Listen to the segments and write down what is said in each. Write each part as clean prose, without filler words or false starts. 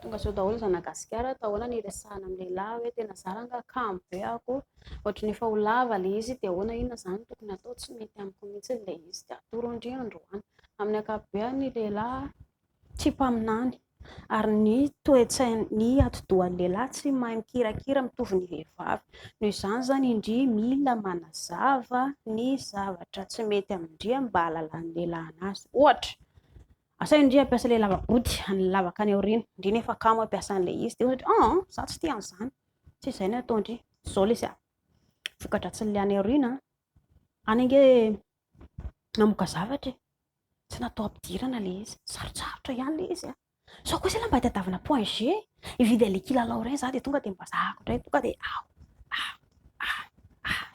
tonga sao daholo Zanagasikara tahoana niresahana amin'ny lehilahy hoe tena zaranga kambo be ako ohatran'ny efa ho lava le izy dia ahoana inona zany tokony atao tsy mety amiko mihitsy le izy dia atoro andriana androany amin'ny ankapobeny ny lehilahy tsy mpaminany ary ny toe-tsainy atidohan'ny lehilahy tsy mahay mikirakira mitovy ny vehivavy noho izany zany indri mila manazava ny zavatra tsy mety amindria mba halalan'ny lehilahy anazy ohatra asa indri ampiasa le lava-body any lavaka any aoriana indri nefa kamo ampiasan'le izy dia ohatra za tsy tia an'izany tsy izay ny atao indri zao le izy vokatra tsy le any aoriana any ange namoaka zavatra tsy natao ampidirana le izy sarotsarotra ihany le izy sao koa mba hitadiavana point G ividy le kilalao ireny za dia tonga dia mba zahako indray tonga dia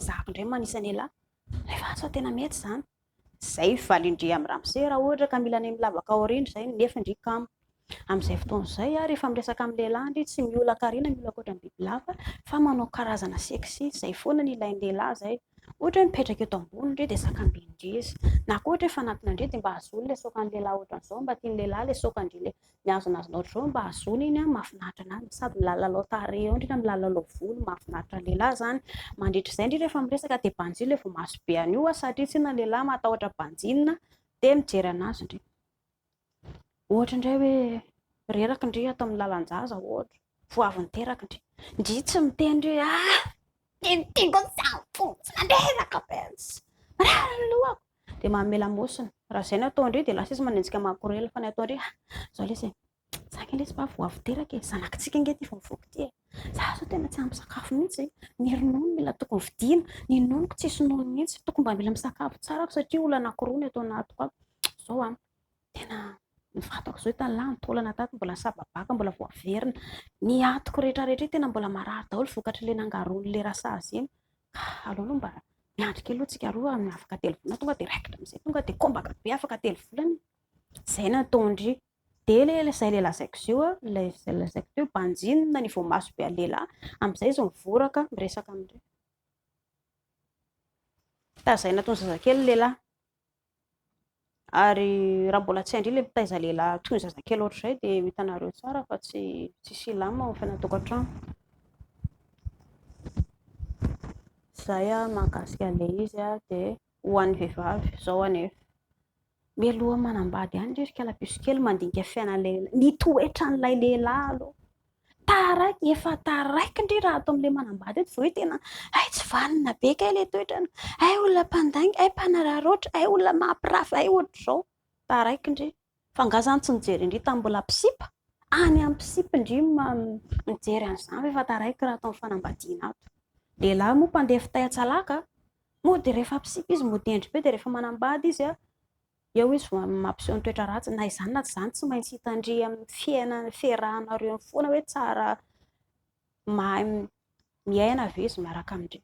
zahako indray manisany elahy rehefa sao tena mety zany zay valindri amin'ny ramose raha ohatra ka mila ny milavaka aoriana zay nefa indri kamo amin'izay fotoan'izay rehefa miresaka amin'ny lehilahy indri tsy miolakariana miolaka ohatran'ny bibilava fa manao karazana seksy zay foana ny ilain'ny lehilahy zay ohatra hoe mipetraka eto ambony indri dia sakam-bindri izy na koa ohatra hoe fanatona indri dia mba hazony le sokan'ny lehilahy ohatran'izao mba tian'ny lehilahy le sokandri le miazonazona ohatr'izao mba hazony iny mahafinaritra anazy sady milalao tarehy ao indri na milalao volo mahafinaritra ny lehilahy zany mandritra izay indri rehefa miresaka dia banjiny le vao maso be an'io satria tsy na lehilahy matahotra banjinina dia mijery anazy indri ohatra indray hoe reraka indri atao amin'ny lalan-jaza ohatra voavy niteraka indri tsy miteny indri tiako tsy nanderaka marary lohako dia mamelamosina raha izay no atao indri dia lasa izy manenjika makorela fa ny atao indri zao le izy zaka le izy mba voavy teraka zanakitsika inge ty vomivoky ty za sao tena tsy ampy sakafo mihitsy ny ronono mila tokony vidiana ny nonoko tsisy nono mihitsy tokony mba mila misakafo tsara satria olona anankiroa ny atao anatiko ato zao tena nifatako zao tanalahy nitaolana tato mbola sababaka mbola voaverina ny atoko rehetrarehetra tena mbola marary daholo vokatra le nangaron'le rasazy iny aloha mba miandry kely aloha tsika roa amin'ny afaka telo volana tonga dia raikitra amin'izay tonga dia kombaka be afaka telo volana zay no atao indri dia izay le lazaiko izy io lazaiko teo banjinina ny vao maso be any lehilahy amin'izay izy mivoraka miresaka amindreo tazaina toy ny zazakely lehilahy ary raha mbola tsy haindri le mitaiza lehilahy toy ny zazakely ohatr'izay dia hitanareo tsara fa tsy silama ao fanatokantrano zay mahakasika an'le izy dia ho an'ny vehivavy zao anefa mialoha manambady ihany indri kalapiso kely mandinika fiainan'ilay ny toetran'ilay lehilahy aloha taraiky efa taraiky indri raha atao amin'ilay manambady eto vao hoe tena tsy valina be kay ilay toetrany olona mpandainga mpanararoatra olona mampirafy ohatr'izao taraiky indri fa ngazany tsy nijery indri tamin'ny mbola mpisipa any amin'ny mpisipa indri mijery an'izany efa taraiky raha atao amin'ny fanambadiana ato lehilahy moa mpandeha fitaia-tsalaka moa dia rehefa mpisipa izy modendry be dia rehefa manambady izy eo izy mampiseho ny toetra ratsy na izany na tsy izany tsy maintsy hitandry amin'ny fiainana fiarahanareo foana hoe tsara mahay miaina ve izy miaraka amindreo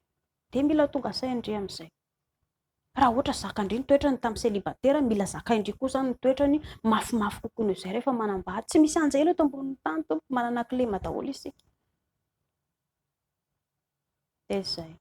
dia mila tonga say indri amin'izay raha ohatra zakandri ny toetrany tamin'ny selibatera mila zakaindri koa zany ny toetrany mafimafy kokoa noho izay rehefa manambady tsy misy anjela eto ambonin'ny tany to manana kilema daholo isika dia izay